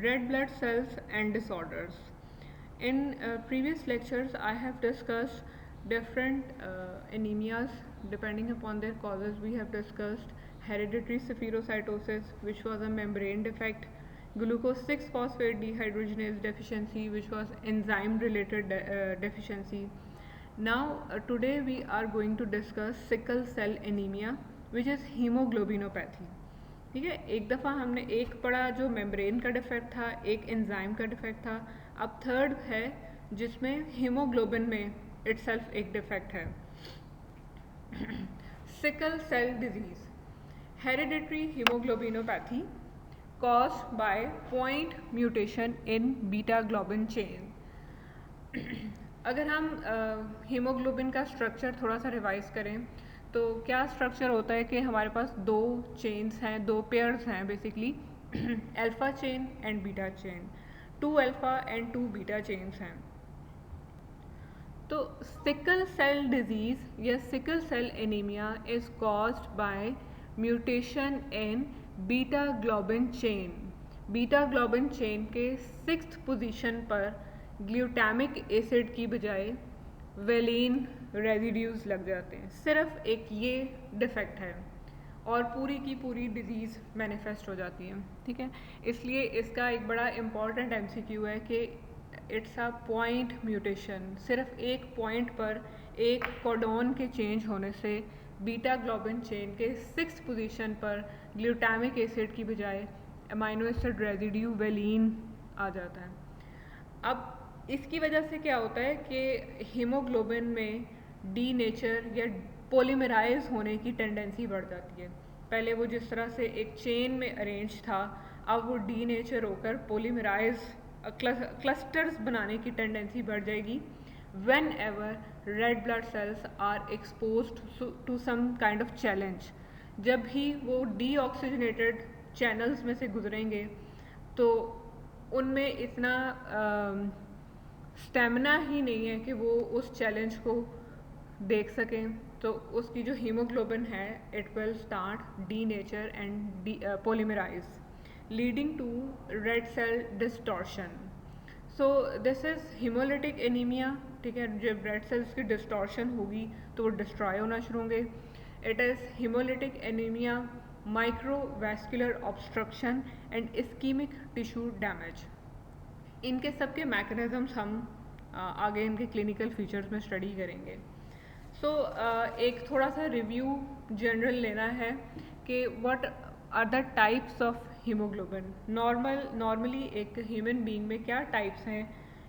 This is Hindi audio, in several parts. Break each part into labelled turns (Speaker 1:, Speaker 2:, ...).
Speaker 1: red blood cells and disorders. In previous lectures, I have discussed different anemias depending upon their causes. We have discussed hereditary spherocytosis, which was a membrane defect, glucose 6 phosphate dehydrogenase deficiency, which was enzyme related deficiency. Now, today we are going to discuss sickle cell anemia, which is hemoglobinopathy. ठीक है, एक दफ़ा हमने एक पढ़ा जो मेम्ब्रेन का डिफेक्ट था, एक एंजाइम का डिफेक्ट था. अब थर्ड है जिसमें हीमोग्लोबिन में इटसेल्फ एक डिफेक्ट है. Sickle cell disease, hereditary haemoglobinopathy caused by point mutation in beta globin chain. अगर हम हीमोग्लोबिन का स्ट्रक्चर थोड़ा सा रिवाइज करें तो क्या स्ट्रक्चर होता है कि हमारे पास दो चेन्स हैं, दो पेयर्स हैं basically, alpha chain and beta chain. 2 alpha and 2 beta chains हैं. तो सिकल सेल डिजीज या sickle cell anaemia is caused by mutation in beta globin chain. Beta globin chain के 6th पोजीशन पर ग्लूटामिक एसिड की बजाय वेलिन रेजिड्यूज लग जाते हैं. सिर्फ एक ये डिफेक्ट है और पूरी की पूरी डिजीज़ मैनिफेस्ट हो जाती है. ठीक है, इसलिए इसका एक बड़ा इम्पॉर्टेंट MCQ है कि इट्स अ पॉइंट म्यूटेशन. सिर्फ एक पॉइंट पर एक कोडोन के चेंज होने से बीटा ग्लोबिन चेन के 6th पोजीशन पर ग्लूटामिक एसिड की बजाय अमाइनो एसिड रेजिड्यू वेलिन आ जाता है. अब इसकी वजह से क्या होता है कि हीमोग्लोबिन में डी नेचर या पोलीमराइज होने की टेंडेंसी बढ़ जाती है. पहले वो जिस तरह से एक चेन में अरेंज था, अब वो डी नेचर होकर पोलीमराइज क्लस्टर्स बनाने की टेंडेंसी बढ़ जाएगी whenever red blood cells are exposed to some kind of challenge. जब भी वो डीऑक्सीजनेटेड चैनल्स में से गुजरेंगे तो उनमें इतना स्टेमिना ही नहीं है कि वो उस चैलेंज को देख सकें. तो उसकी जो हीमोग्लोबिन है it will start denature and polymerise leading to red cell distortion. So this is haemolytic anaemia. ठीक है, जब रेड सेल्स की डिस्टॉर्शन होगी तो वो डिस्ट्रॉय होना शुरू होंगे. It is haemolytic anaemia, microvascular obstruction and ischaemic tissue damage. इनके सबके मैकेनिज्म्स हम आगे इनके क्लिनिकल फीचर्स में स्टडी करेंगे. सो एक थोड़ा सा रिव्यू जनरल लेना है कि what are the types of haemoglobin. Normally एक ह्यूमन बीइंग में क्या टाइप्स हैं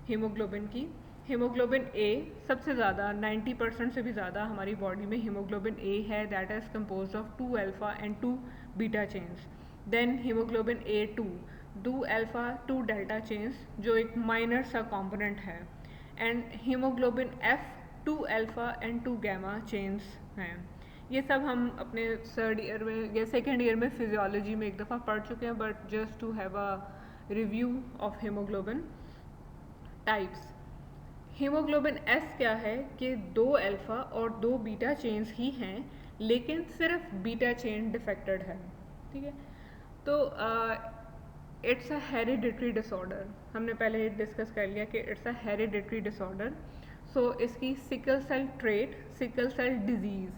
Speaker 1: हीमोग्लोबिन की. हीमोग्लोबिन ए सबसे ज़्यादा 90% से भी ज़्यादा हमारी बॉडी में हीमोग्लोबिन ए है. That is compose of 2 alpha and 2 beta chains. Then haemoglobin A2, 2 alpha 2 delta chains जो एक माइनर सा कॉम्पोनेंट है. And haemoglobin F, 2 alpha and 2 gamma chains हैं. ये सब हम अपने 3rd ईयर में या 2nd ईयर में फिजियोलॉजी में एक दफ़ा पढ़ चुके हैं, but just to have a review of haemoglobin types. Haemoglobin S क्या है कि 2 अल्फा और 2 बीटा चेन्स ही हैं, लेकिन सिर्फ बीटा चेन डिफेक्टेड है. ठीक है, तो इट्स अ हेरिडिटरी डिसऑर्डर. हमने पहले डिस्कस कर लिया कि it's a hereditary disorder. So इसकी sickle cell trait, sickle cell disease.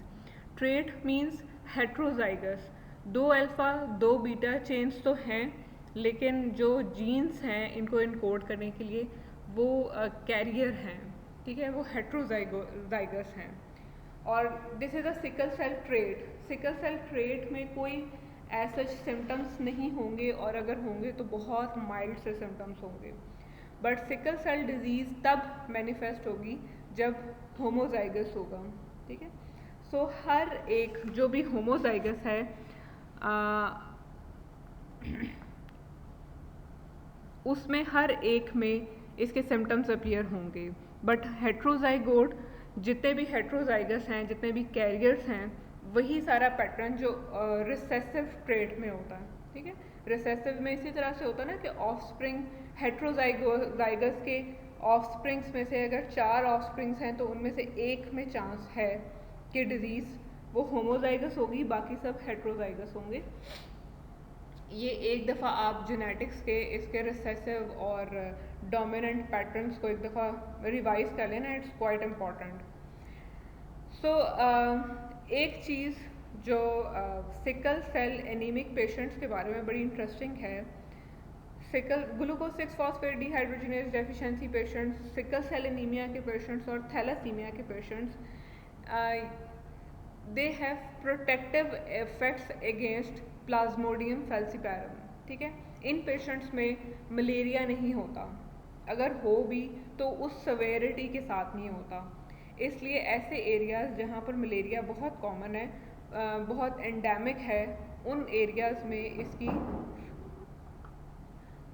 Speaker 1: Trait means heterozygous. 2 alpha 2 beta chains तो हैं, लेकिन जो जीन्स हैं इनको इनकोड करने के लिए वो कैरियर हैं. ठीक है, वो हेट्रोजाइगस हैं. और this is a sickle cell trait. Sickle cell trait में कोई ऐसे सिम्टम्स नहीं होंगे, और अगर होंगे तो बहुत माइल्ड से सिम्टम्स होंगे. बट सिकल सेल डिजीज़ तब मैनिफेस्ट होगी जब होमोजाइगस होगा. ठीक है, सो हर एक जो भी होमोजाइगस है उसमें हर एक में इसके सिम्टम्स अपीयर होंगे. बट हेट्रोजाइगोट जितने भी हेट्रोजाइगस हैं, जितने भी कैरियर्स हैं, वही सारा पैटर्न जो रिसेसिव ट्रेट में होता है. ठीक है, रिसेसिव में इसी तरह से होता है ना कि ऑफस्प्रिंग हेट्रोजाइगस के ऑफस्प्रिंग्स में से अगर 4 ऑफस्प्रिंग्स हैं तो उनमें से एक में चांस है कि डिजीज़ वो होमोजाइगस होगी, बाकी सब हेट्रोजाइगस होंगे. ये एक दफ़ा आप जेनेटिक्स के इसके रिसेसिव और डोमिनेंट पैटर्न्स को एक दफ़ा रिवाइज कर लेना, इट्स क्वाइट इम्पॉर्टेंट। सो एक चीज़ जो सिकल सेल एनीमिक पेशेंट्स के बारे में बड़ी इंटरेस्टिंग है, sickle glucose 6 phosphate dehydrogenase deficiency patients, sickle cell anaemia के पेशेंट्स और थैलासीमिया के patients, they have protective effects against plasmodium falciparum. ठीक है, इन पेशेंट्स में मलेरिया नहीं होता, अगर हो भी तो उस सवेरिटी के साथ नहीं होता। इसलिए ऐसे एरियाज़ जहाँ पर मलेरिया बहुत कॉमन है, बहुत एंडेमिक है, उन एरियाज़ में इसकी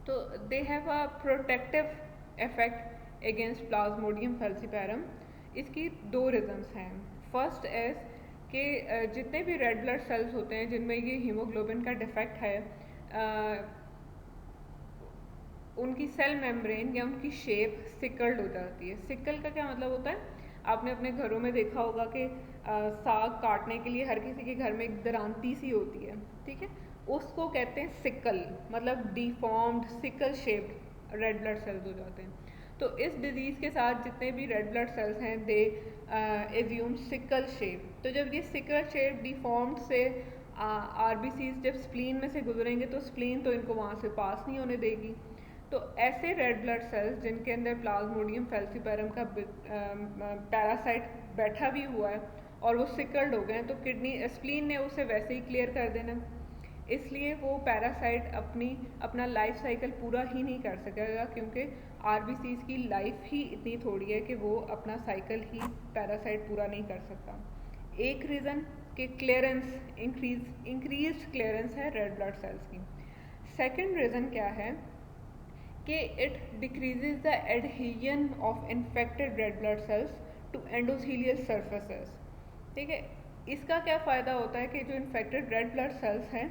Speaker 1: तो they have a protective effect against plasmodium falciparum. इसकी दो रीजंस हैं। फर्स्ट इज कि जितने भी रेड ब्लड सेल्स होते हैं जिनमें ये हीमोग्लोबिन का डिफेक्ट है, उनकी सेल मेम्ब्रेन या उनकी शेप सिकल्ड हो जाती है। सिकल का क्या मतलब होता है, आपने अपने घरों में देखा होगा कि साग काटने के लिए हर किसी के घर में एक दरांती सी होती है, ठीक है, उसको कहते हैं सिकल, मतलब deformed sickle shaped red blood sales हो जाते हैं। तो इस डिजीज़ के साथ जितने भी रेड ब्लड सेल्स हैं दे एज्यूम सिकल शेप। तो जब ये सिकल शेप डिफॉर्म्ड से आरबीसीज जब स्प्लीन में से गुजरेंगे तो स्प्लीन तो इनको वहाँ से पास नहीं होने देगी। तो ऐसे रेड ब्लड सेल्स जिनके अंदर प्लाज्मोडियम फैल्सिपैरम का पैरासाइट बैठा भी हुआ है और वो सिकल्ड हो गए हैं, तो किडनी स्प्लीन ने उसे वैसे ही क्लियर कर देना, इसलिए वो पैरासाइट अपना लाइफ साइकिल पूरा ही नहीं कर सकेगा, क्योंकि आरबीसीज की लाइफ ही इतनी थोड़ी है कि वो अपना साइकिल ही पैरासाइट पूरा नहीं कर सकता। एक रीज़न कि क्लियरेंस इंक्रीज क्लियरेंस है रेड ब्लड सेल्स की। सेकेंड रीज़न क्या है कि it decreases the adhesion of infected red blood cells to endothelial surfaces. ठीक है, इसका क्या फ़ायदा होता है कि जो इन्फेक्टेड रेड ब्लड सेल्स हैं,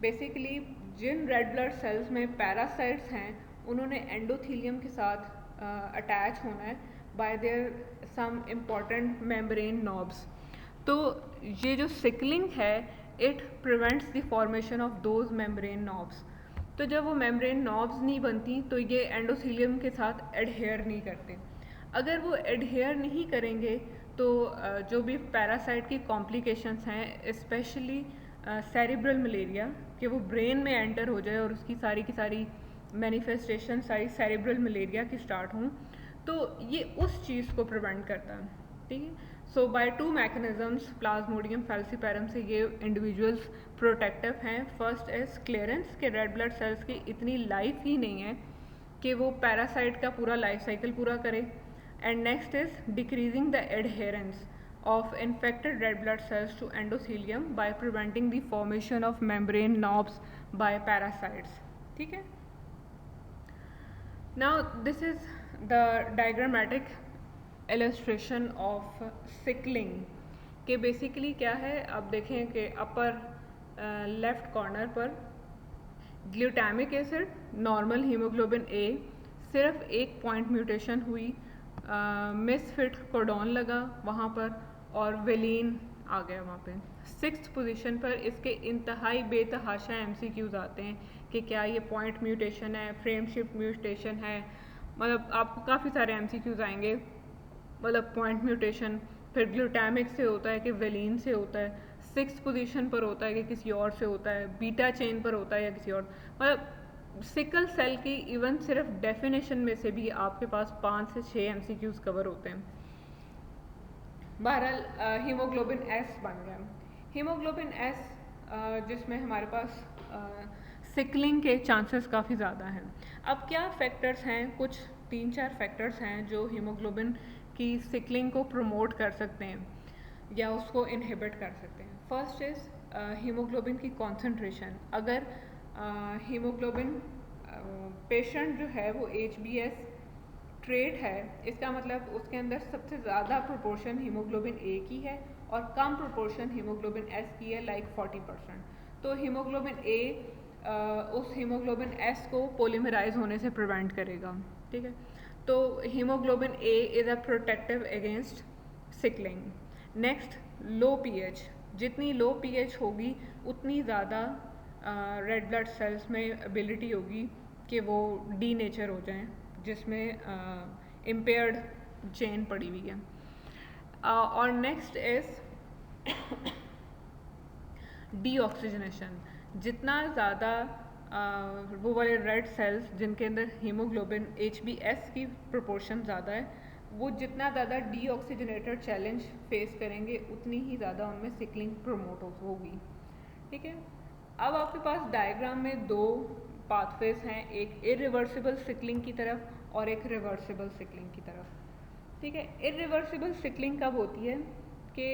Speaker 1: बेसिकली जिन रेड ब्लड सेल्स में पैरासाइट्स हैं उन्होंने एंडोथीलियम के साथ अटैच होना है by their some important membrane knobs. तो ये जो सिकलिंग है it prevents the formation of those membrane knobs. तो जब वो मेम्ब्रेन नॉब्स नहीं बनती तो ये एंडोथीलियम के साथ एडहेयर नहीं करते। अगर वो एडहेयर नहीं करेंगे तो जो भी पैरासाइट की कॉम्प्लिकेशंस हैं, स्पेशली सेरिब्रल मलेरिया, कि वो ब्रेन में एंटर हो जाए और उसकी सारी की सारी मैनिफेस्टेशन सारी सेरिब्रल मलेरिया की स्टार्ट हों, तो ये उस चीज़ को प्रिवेंट करता है। ठीक है, सो बाय टू मैकेनिज़म्स प्लाज्मोडियम फैल्सिपैरम से ये इंडिविजुअल्स प्रोटेक्टिव हैं। फर्स्ट इज क्लियरेंस, के रेड ब्लड सेल्स की इतनी लाइफ ही नहीं है कि वो पैरासाइट का पूरा लाइफ साइकिल पूरा करे, and next is decreasing the adherence of infected red blood cells to endothelium by preventing the formation of membrane knobs by parasites. ठीक है, now this is the diagrammatic illustration of sickling के बेसिकली क्या है। अब देखें कि अपर लेफ्ट कॉर्नर पर glutamic acid, normal haemoglobin A, सिर्फ एक पॉइंट म्यूटेशन हुई, मिसफिट कोडॉन लगा वहाँ पर और वेलिन आ गया वहाँ पे। 6th पोजीशन पर इसके इंतहाई बेतहाशा MCQs आते हैं कि क्या ये पॉइंट म्यूटेशन है, फ्रेम शिफ्ट म्यूटेशन है, मतलब आपको काफ़ी सारे MCQs आएंगे, मतलब पॉइंट म्यूटेशन फिर ग्लूटामिक से होता है कि वेलिन से होता है, 6th पोजीशन पर होता है कि किसी और से होता है, बीटा चेन पर होता है या किसी और, मतलब सिकल सेल की इवन सिर्फ डेफिनेशन में से भी आपके पास 5 से 6 MCQs कवर होते हैं। बहरहाल हीमोग्लोबिन S बन गया। हीमोग्लोबिन S जिसमें हमारे पास सिकलिंग के चांसेस काफ़ी ज़्यादा हैं। अब क्या फैक्टर्स हैं, कुछ 3-4 फैक्टर्स हैं जो हीमोग्लोबिन की सिकलिंग को प्रमोट कर सकते हैं या उसको इनहिबिट कर सकते हैं। फर्स्ट इज़ हीमोग्लोबिन की कॉन्सेंट्रेशन। अगर हीमोग्लोबिन पेशेंट जो है वो HbS ट्रेट है, इसका मतलब उसके अंदर सबसे ज़्यादा प्रोपोर्शन हीमोग्लोबिन A की है और कम प्रोपोर्शन हीमोग्लोबिन S की है, लाइक 40%। तो हीमोग्लोबिन A उस हीमोग्लोबिन S को पोलीमराइज होने से प्रिवेंट करेगा। ठीक है, तो haemoglobin A is a protective against sickling. Next, low pH, जितनी लो pH होगी उतनी ज़्यादा रेड ब्लड सेल्स में एबिलिटी होगी कि वो डी नेचर हो जाएं, जिसमें इम्पेयर्ड चेन पड़ी हुई है। और नेक्स्ट इज़ डीऑक्सीजनेशन। जितना ज़्यादा वो वाले रेड सेल्स जिनके अंदर हीमोग्लोबिन HbS की प्रोपोर्शन ज़्यादा है, वो जितना ज़्यादा डीऑक्सीजनेटेड चैलेंज फेस करेंगे उतनी ही ज़्यादा उनमें सिकलिंग प्रमोट होगी। ठीक है, अब आपके पास डायग्राम में दो पाथवेज हैं, एक इरिवर्सिबल सिकलिंग की तरफ और एक रिवर्सिबल सिकलिंग की तरफ। ठीक है, इरिवर्सिबल सिकलिंग कब होती है कि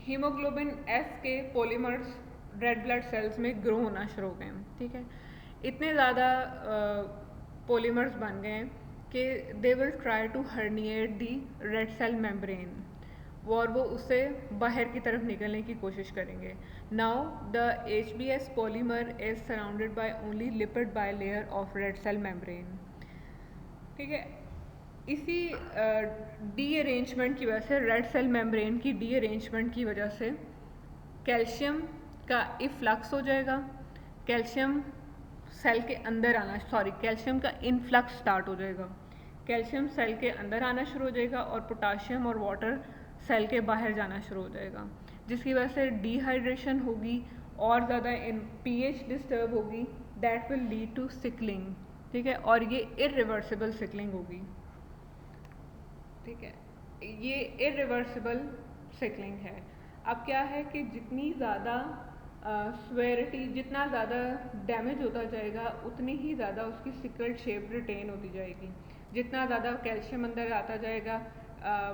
Speaker 1: हीमोग्लोबिन S के पॉलीमर्स रेड ब्लड सेल्स में ग्रो होना शुरू हो गए हैं। ठीक है, इतने ज़्यादा पॉलीमर्स बन गए हैं कि they will try to herniate the red cell membrane, और वो उससे बाहर की तरफ निकलने की कोशिश करेंगे। Now the HbS polymer is surrounded by only lipid bilayer of red cell membrane. ठीक है, इसी डी अरेंजमेंट की वजह से, रेड सेल मेम्ब्रेन की डी अरेंजमेंट की वजह से कैल्शियम का इफ्लक्स हो जाएगा, कैल्शियम सेल के अंदर आना, कैल्शियम का इनफ्लक्स स्टार्ट हो जाएगा, कैल्शियम सेल के अंदर आना शुरू हो जाएगा और पोटाशियम और वाटर सेल के बाहर जाना शुरू हो जाएगा, जिसकी वजह से डिहाइड्रेशन होगी और ज़्यादा pH डिस्टर्ब होगी, that will lead to sickling. ठीक है, और ये इरिवर्सिबल सिकलिंग होगी। ठीक है, ये इरिवर्सिबल सिकलिंग है। अब क्या है कि जितनी ज़्यादा स्वेरिटी, जितना ज़्यादा डैमेज होता जाएगा उतनी ही ज़्यादा उसकी सिकल्ड शेप रिटेन होती जाएगी। जितना ज़्यादा कैल्शियम अंदर आता जाएगा,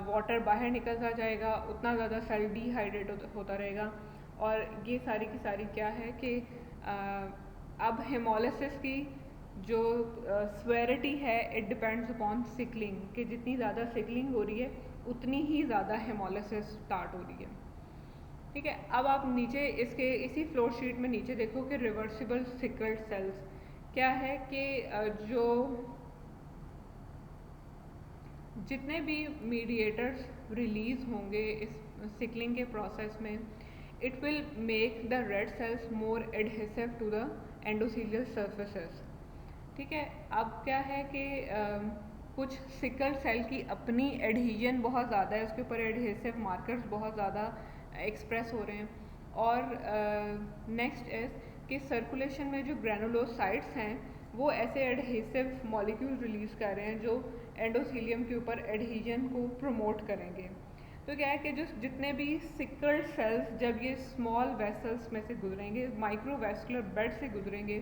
Speaker 1: वाटर बाहर निकलता जाएगा, उतना ज़्यादा सेल डिहाइड्रेट होता रहेगा। और ये सारी की सारी क्या है कि अब हेमोलिसिस की जो स्वेरिटी है इट डिपेंड्स अपॉन सिकलिंग, कि जितनी ज़्यादा सिकलिंग हो रही है उतनी ही ज़्यादा हेमोलिसिस स्टार्ट हो रही है। ठीक है, अब आप नीचे इसके इसी फ्लो शीट में नीचे देखो कि रिवर्सिबल सिकल्ड सेल्स क्या है कि जो जितने भी मीडिएटर्स रिलीज होंगे इस सिकलिंग के प्रोसेस में, it will make the red cells more adhesive to the endothelial surfaces. ठीक है, अब क्या है कि कुछ सिकल सेल की अपनी एडहीजन बहुत ज़्यादा है, उसके ऊपर एडहेसिव मार्कर्स बहुत ज़्यादा एक्सप्रेस हो रहे हैं। और नेक्स्ट इज़ कि सर्कुलेशन में जो ग्रैनुलोसाइट्स हैं वो ऐसे एडहेसिव मॉलिक्यूल रिलीज़ कर रहे हैं जो एंडोथेलियम के ऊपर एडहीजन को प्रमोट करेंगे। तो क्या है कि जो जितने भी सिकल्ड सेल्स जब ये स्मॉल वेसल्स में से गुजरेंगे, माइक्रोवेस्कुलर बेड से गुजरेंगे,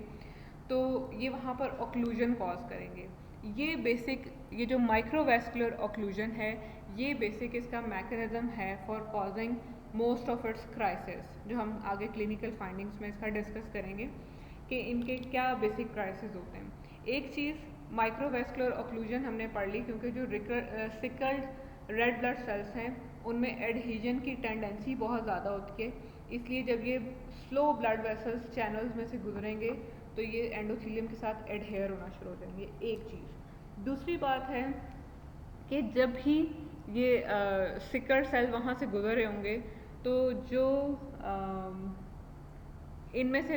Speaker 1: तो ये वहाँ पर ऑक्लूजन कॉज करेंगे। ये बेसिक, ये जो माइक्रोवेस्कुलर ऑक्लूजन है, ये बेसिक इसका मैकेनिज्म है for causing most of its crisis, जो हम आगे क्लिनिकल फाइंडिंग्स में इसका डिस्कस करेंगे कि इनके क्या बेसिक क्राइसिस होते हैं। एक चीज़ माइक्रोवेस्कुलर ऑक्लूजन हमने पढ़ ली, क्योंकि जो सिकल्ड रेड ब्लड सेल्स हैं उनमें एडहीजन की टेंडेंसी बहुत ज़्यादा होती है, इसलिए जब ये स्लो ब्लड वेसल्स चैनल्स में से गुजरेंगे तो ये एंडोथेलियम के साथ एडहेयर होना शुरू हो जाएंगे। एक चीज़। दूसरी बात है कि जब भी ये सिकल सेल वहाँ से गुजर रहे होंगे तो जो इनमें से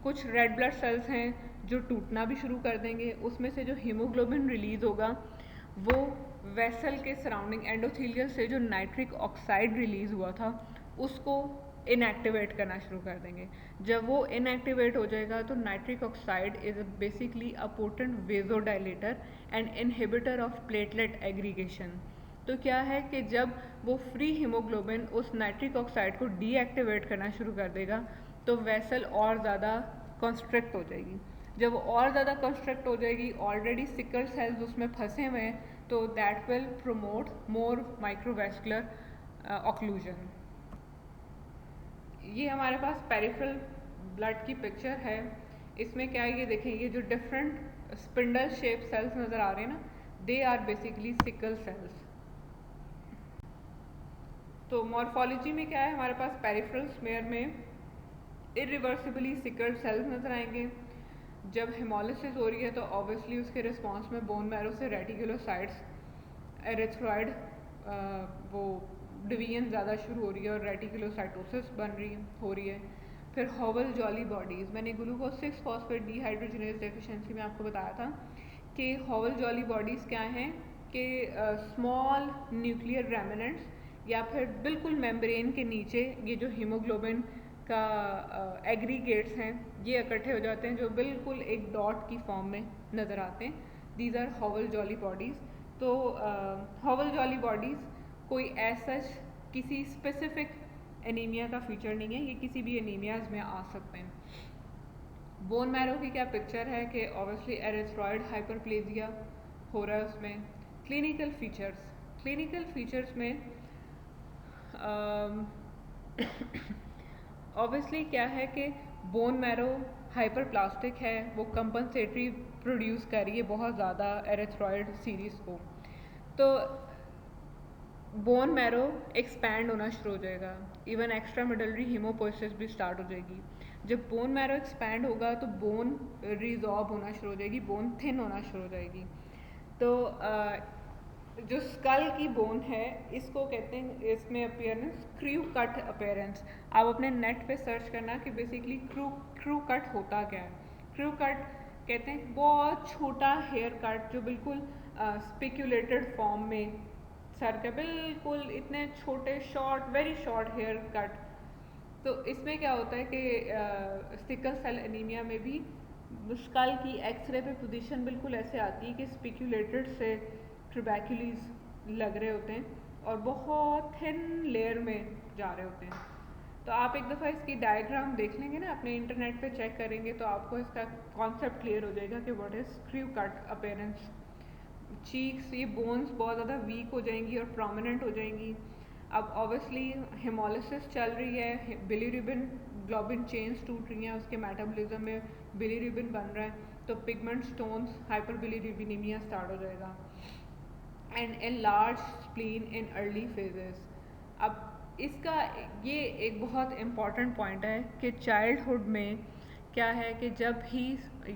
Speaker 1: कुछ रेड ब्लड सेल्स हैं जो टूटना भी शुरू कर देंगे, उसमें से जो हीमोग्लोबिन रिलीज होगा वो वेसल के सराउंडिंग एंडोथेलियल से जो नाइट्रिक ऑक्साइड रिलीज हुआ था उसको इनएक्टिवेट करना शुरू कर देंगे। जब वो इनएक्टिवेट हो जाएगा तो nitric oxide is basically a potent vasodilator and inhibitor of platelet aggregation. तो क्या है कि जब वो फ्री हीमोग्लोबिन उस नाइट्रिक ऑक्साइड को डीएक्टिवेट करना शुरू कर देगा तो वेसल और ज़्यादा कंस्ट्रक्ट हो जाएगी। जब और ज़्यादा कंस्ट्रक्ट हो जाएगी, ऑलरेडी सिकल सेल्स उसमें फंसे हुए हैं, तो that will promote more microvascular occlusion. ये हमारे पास पेरिफेरल ब्लड की पिक्चर है। इसमें क्या है, ये देखें, ये जो डिफरेंट स्पिंडल शेप सेल्स नज़र आ रहे हैं ना, they are basically sickle cells. तो मॉर्फोलॉजी में क्या है, हमारे पास पेरिफेरल स्मेयर में इरिवर्सिबली सिकल सेल्स नज़र आएंगे। जब हेमोलिसिस हो रही है तो ऑब्वियसली उसके रिस्पॉन्स में बोन मैरो से रेटिकुलोसाइट्स एरिथ्रॉइड वो डिवीजन ज़्यादा शुरू हो रही है और रेटिकुलोसाइटोसिस बन रही है हो रही है। फिर हॉवल जॉली बॉडीज़, मैंने ग्लूकोज 6 फॉस्फेट डीहाइड्रोजनेज डेफिशिएंसी में आपको बताया था कि हॉवल जॉली बॉडीज़ क्या हैं कि स्मॉल न्यूक्लियर रेमिनेंट्स या फिर बिल्कुल मेम्ब्रेन के नीचे ये जो हीमोग्लोबिन का एग्रीगेट्स हैं ये इकट्ठे हो जाते हैं जो बिल्कुल एक डॉट की फॉर्म में नज़र आते हैं। These are Howell Jolly bodies. तो हॉवल जॉली बॉडीज़ कोई ऐसा किसी स्पेसिफिक एनीमिया का फीचर नहीं है, ये किसी भी एनीमियाज में आ सकते हैं। बोन मैरो की क्या पिक्चर है कि ऑब्वियसली एरिथ्रॉइड हाइपरप्लेजिया हो रहा है उसमें। क्लिनिकल फीचर्स में ऑब्वियसली क्या है कि बोन मैरो हाइपरप्लास्टिक है, वो कंपनसेटरी प्रोड्यूस कर रही है बहुत ज़्यादा एरिथ्रॉइड सीरीज़ को, तो बोन मैरो एक्सपैंड होना शुरू हो जाएगा, इवन एक्स्ट्रा मिडलरी हीमोपोइसिस भी स्टार्ट हो जाएगी। जब बोन मैरो एक्सपैंड होगा तो बोन रिजॉर्ब होना शुरू हो जाएगी, बोन थिन होना शुरू हो जाएगी। तो जो स्कल की बोन है इसको कहते हैं, इसमें अपीयरेंस क्रू कट अपीयरेंस। आप अपने नेट पे सर्च करना कि बेसिकली क्रू कट होता क्या है। क्रू कट कहते हैं बहुत छोटा हेयर कट जो बिल्कुल स्पिक्यूलेटेड फॉर्म में सर के बिल्कुल इतने छोटे short very short haircut. तो इसमें क्या होता है कि सिकल सेल एनीमिया में भी स्कल की एक्सरे पे पोजीशन बिल्कुल ऐसे आती है कि स्पिक्यूलेटेड से ट्यूबैक्यूलीज लग रहे होते हैं और बहुत थिन लेयर में जा रहे होते हैं। तो आप एक दफ़ा इसकी डायग्राम देख लेंगे ना, अपने इंटरनेट पे चेक करेंगे तो आपको इसका कॉन्सेप्ट क्लियर हो जाएगा कि what is crew cut appearance. Cheeks, ये बोन्स बहुत ज़्यादा वीक हो जाएंगी और प्रोमिनेंट हो जाएंगी। अब ऑब्वियसली हेमोलिसिस चल रही है, बिलीरुबिन ग्लोबिन चेन्स टूट रही हैं, उसके मेटाबॉलिज्म में बिलीरुबिन बन रहा है, तो पिगमेंट स्टोन्स हाइपरबिलीरुबिनीमिया स्टार्ट हो जाएगा। And enlarge spleen in early phases. अब इसका ये एक बहुत इम्पॉर्टेंट पॉइंट है कि चाइल्डहुड में क्या है कि जब ही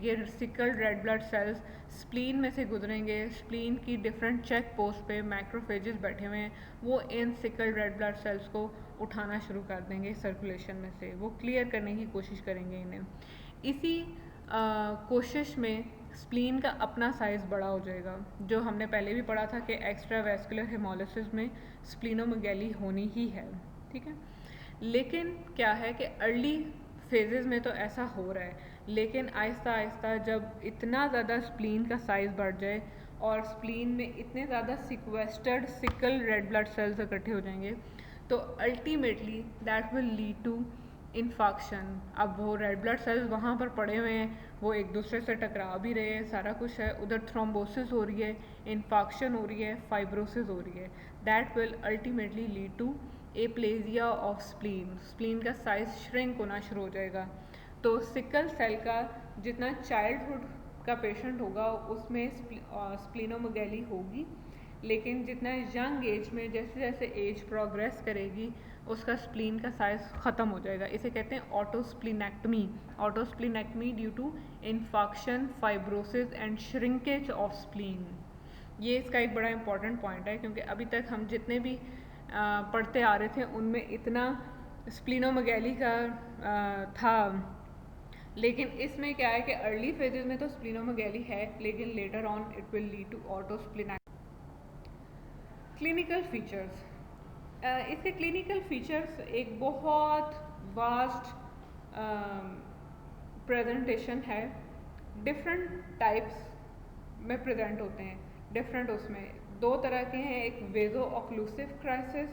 Speaker 1: ये sickled red blood sales spleen में से गुजरेंगे, स्प्लीन की डिफरेंट चेक पोस्ट पे मैक्रोफेजेस बैठे हुए हैं, वो इन सिकल्ड रेड ब्लड सेल्स को उठाना शुरू कर देंगे सर्कुलेशन में से, वो क्लियर करने की कोशिश करेंगे इन्हें। इसी कोशिश में स्प्लीन का अपना साइज़ बड़ा हो जाएगा, जो हमने पहले भी पढ़ा था कि एक्स्ट्रा वेस्कुलर हेमोलिसिस में स्प्लीनोमेगैली होनी ही है, ठीक है। लेकिन क्या है कि अर्ली फेजेस में तो ऐसा हो रहा है, लेकिन आहिस्ता आहिस्ता जब इतना ज़्यादा स्प्लीन का साइज़ बढ़ जाए और स्प्लीन में इतने ज़्यादा sequestered sickle red blood cells इकट्ठे हो जाएंगे तो ultimately that will lead to infarction. अब वो रेड ब्लड सेल्स वहाँ पर पड़े हुए हैं, वो एक दूसरे से टकरा भी रहे हैं, सारा कुछ है, उधर थ्रोम्बोसिस हो रही है, इन्फाक्शन हो रही है, फाइब्रोसिस हो रही है। That will ultimately lead to aplasia of spleen. Spleen का साइज श्रिंक होना शुरू हो जाएगा। तो सिकल सेल का जितना चाइल्डहुड का पेशेंट होगा उसमें स्प्लीनोमेगैली होगी, लेकिन जितना यंग एज में जैसे जैसे एज प्रोग्रेस करेगी उसका स्प्लीन का साइज़ ख़त्म हो जाएगा। इसे कहते हैं autosplenectomy. Autosplenectomy due to infarction, fibrosis and shrinkage of spleen. ये इसका एक बड़ा इंपॉर्टेंट पॉइंट है, क्योंकि अभी तक हम जितने भी पढ़ते आ रहे थे उनमें इतना स्प्लीनोमेगैली का था, लेकिन इसमें क्या है कि अर्ली फेजेस में तो स्प्लीनोमेगैली है, लेकिन later on it will lead to autosplenectomy. Clinical features, इसके क्लिनिकल फीचर्स एक बहुत वास्ट प्रेजेंटेशन है, डिफरेंट टाइप्स में प्रेजेंट होते हैं। डिफरेंट उसमें दो तरह के हैं, एक वेजो ऑक्लूसिव क्राइसिस,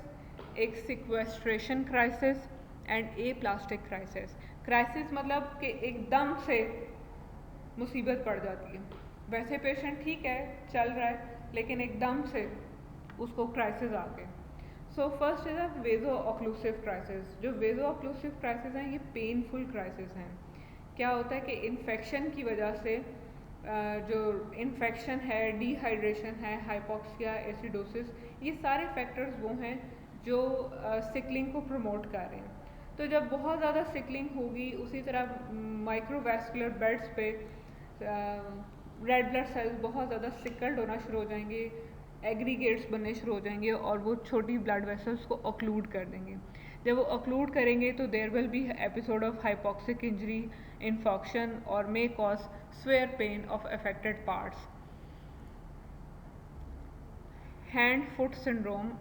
Speaker 1: एक sequestration crisis and aplastic crisis. Crisis मतलब कि एकदम से मुसीबत पड़ जाती है, वैसे पेशेंट ठीक है चल रहा है, लेकिन एकदम से उसको क्राइसिस आ गए। So first is a vaso occlusive crisis. जो वेजो ऑक्लूसिव क्राइसिस हैं ये पेनफुल क्राइसिस हैं। क्या होता है कि इन्फेक्शन की वजह से जो इन्फेक्शन है, डिहाइड्रेशन है, हाइपोक्सिया, एसिडोसिस, ये सारे फैक्टर्स वो हैं जो सिकलिंग को प्रमोट कर रहे हैं। तो जब बहुत ज़्यादा सिकलिंग होगी, उसी तरह माइक्रोवैस्कुलर बेड्स पे रेड ब्लड सेल्स बहुत ज़्यादा सिकल्ड होना शुरू हो जाएंगे, एग्रीगेट्स बनने शुरू हो जाएंगे और वो छोटी ब्लड वेसल्स को ऑक्लूड कर देंगे। जब वो ऑक्लूड करेंगे तो there will be episode of hypoxic injury, infarction और may cause severe pain of affected parts. Hand foot syndrome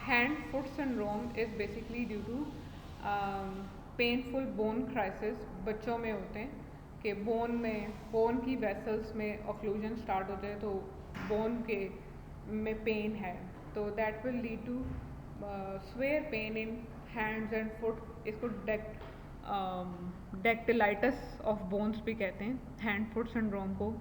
Speaker 1: hand foot syndrome is basically due to painful bone crisis बच्चों में होते हैं कि बोन की वेसल्स में ऑक्लूजन स्टार्ट होते हैं तो बोन के में पेन है, तो that will lead to severe pain in hands and foot. इसको डेक्टिलाइटिस ऑफ बोन्स भी कहते हैं हैंड फुट सिंड्रोम को।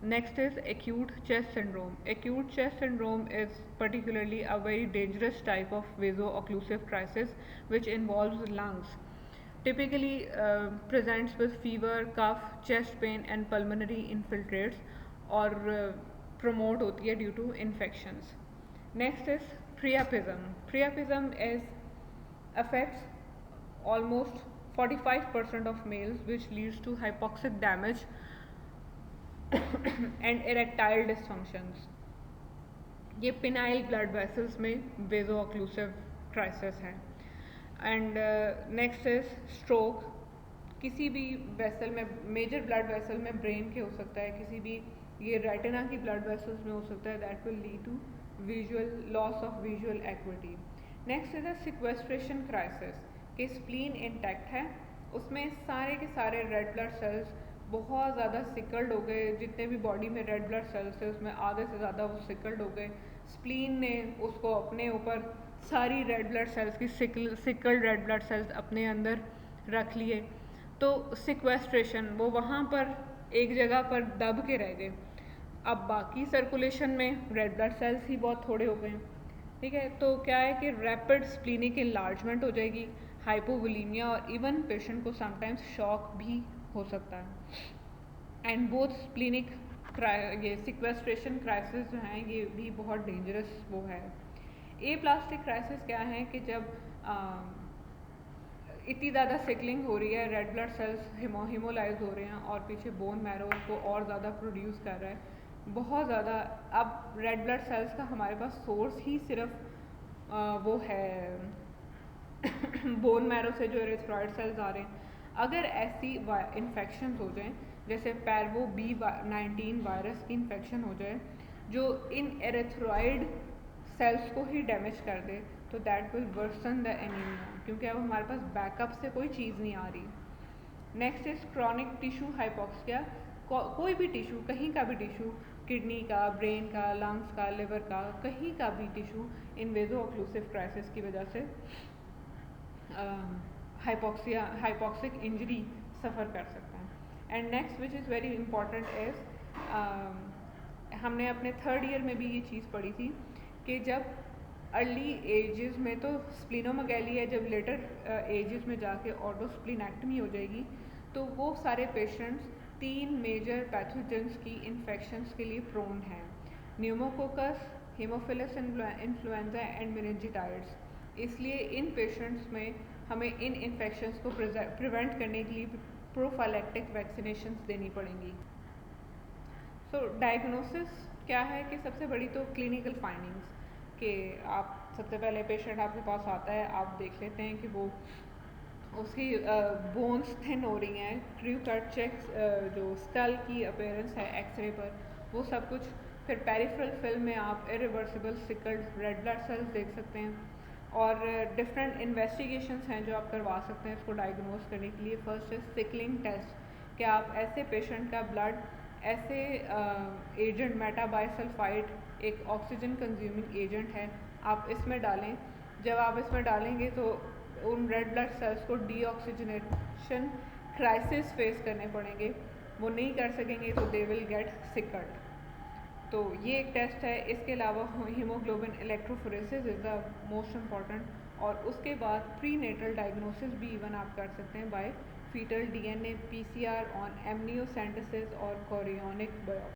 Speaker 1: Next is acute chest syndrome. Acute chest syndrome is particularly a very dangerous type of vaso-occlusive crisis which involves lungs. Typically presents with fever, cough, chest pain and pulmonary infiltrates or promote होती है due to infections. Next is priapism. Priapism affects almost 45% of males which leads to hypoxic damage and erectile dysfunctions. ये पिनाइल ब्लड वेसल्स में वेजो ऑक्लूसिव क्राइसिस है। And next is stroke. किसी भी वेसल में, मेजर ब्लड वेसल में ब्रेन के हो सकता है, किसी भी ये रेटिना की ब्लड वेसल्स में हो सकता है, that will lead to visual loss of visual acuity. Next is a sequestration crisis कि स्प्लीन इंटैक्ट है, उसमें सारे के सारे रेड ब्लड सेल्स बहुत ज़्यादा सिकल्ड हो गए, जितने भी बॉडी में रेड ब्लड सेल्स थे उसमें आधे से ज़्यादा वो सिकल्ड हो गए। स्प्लीन ने उसको अपने ऊपर सारी रेड ब्लड सेल्स की सिकल्ड रेड ब्लड सेल्स अपने अंदर रख लिए, तो सिक्वेस्ट्रेशन वो वहाँ पर एक जगह पर दब के रह गए। अब बाकी सर्कुलेशन में रेड ब्लड सेल्स ही बहुत थोड़े हो गए, ठीक है। तो क्या है कि रैपिड स्प्लीनिक इनलार्जमेंट हो जाएगी, हाइपोवोलीमिया और इवन पेशेंट को समटाइम्स शॉक भी हो सकता है। एंड बोथ स्प्लीनिक ये सिक्वेस्ट्रेशन क्राइसिस जो हैं ये भी बहुत डेंजरस वो है। ए प्लास्टिक क्राइसिस क्या है कि जब इतनी ज़्यादा सिकलिंग हो रही है, रेड ब्लड सेल्स हिमोलाइज हो रहे हैं और पीछे बोन मैरो को और ज़्यादा प्रोड्यूस कर रहा है बहुत ज़्यादा। अब रेड ब्लड सेल्स का हमारे पास सोर्स ही सिर्फ वो है बोन मैरो से जो एरिथ्रॉइड सेल्स आ रहे हैं। अगर ऐसी इन्फेक्शन हो जाएं, जैसे पैरवो B19 वायरस की इन्फेक्शन हो जाए जो इन एरिथ्रॉइड सेल्स को ही डैमेज कर दे, तो that will worsen the anaemia, क्योंकि अब हमारे पास बैकअप से कोई चीज़ नहीं आ रही। Next is chronic tissue hypoxia. कोई भी टिश्यू, कहीं का भी टिश्यू, किडनी का, ब्रेन का, लंग्स का, लिवर का, कहीं का भी टिश्यू इन वेजो ऑक्लूसिव क्राइसिस की वजह से हाइपोक्सिक इंजरी सफ़र कर सकता है। And next which is very important is हमने अपने थर्ड ईयर में भी ये चीज़ पढ़ी थी कि जब अर्ली एजेस में तो स्प्लिनोमेगैली है, जब लेटर एजेस में जाके ऑटोस्प्लिनेक्टमी हो जाएगी तो वो सारे पेशेंट्स 3 मेजर पैथोजेंस की इन्फेक्शंस के लिए प्रोन हैं, pneumococcus, Haemophilus influenza and meningitis. इसलिए इन पेशेंट्स में हमें इन इन्फेक्शंस को प्रिवेंट करने के लिए प्रोफाइलैक्टिक वैक्सीनेशंस देनी पड़ेंगी। सो डायग्नोसिस क्या है कि सबसे बड़ी तो क्लिनिकल फाइंडिंग्स कि आप सबसे पहले पेशेंट आपके पास आता है, आप देख लेते हैं कि वो उसकी बोन्स थिन हो रही हैं, क्रू कट चेक्स जो स्कल की अपीयरेंस है एक्सरे पर वो सब कुछ। फिर पेरिफेरल फिल्म में आप irreversible sickled red blood sales देख सकते हैं और डिफरेंट इन्वेस्टिगेशंस हैं जो आप करवा सकते हैं इसको डायग्नोज करने के लिए। फर्स्ट इज सिकलिंग टेस्ट कि आप ऐसे पेशेंट का ब्लड ऐसे एजेंट मेटाबाइसल्फाइड एक ऑक्सीजन कंज्यूमिंग एजेंट है, आप इसमें डालें। जब आप इसमें डालेंगे तो उन रेड ब्लड सेल्स को डीऑक्सीजनेशन क्राइसिस फेस करने पड़ेंगे, वो नहीं कर सकेंगे तो दे विल गेट सिकल्ड। तो ये एक टेस्ट है। इसके अलावा haemoglobin electrophoresis is the most important. और उसके बाद प्री नेटल डायग्नोसिस भी इवन आप कर सकते हैं by foetal DNA PCR on amniocentesis और कोरियोनिक बायोप्सी।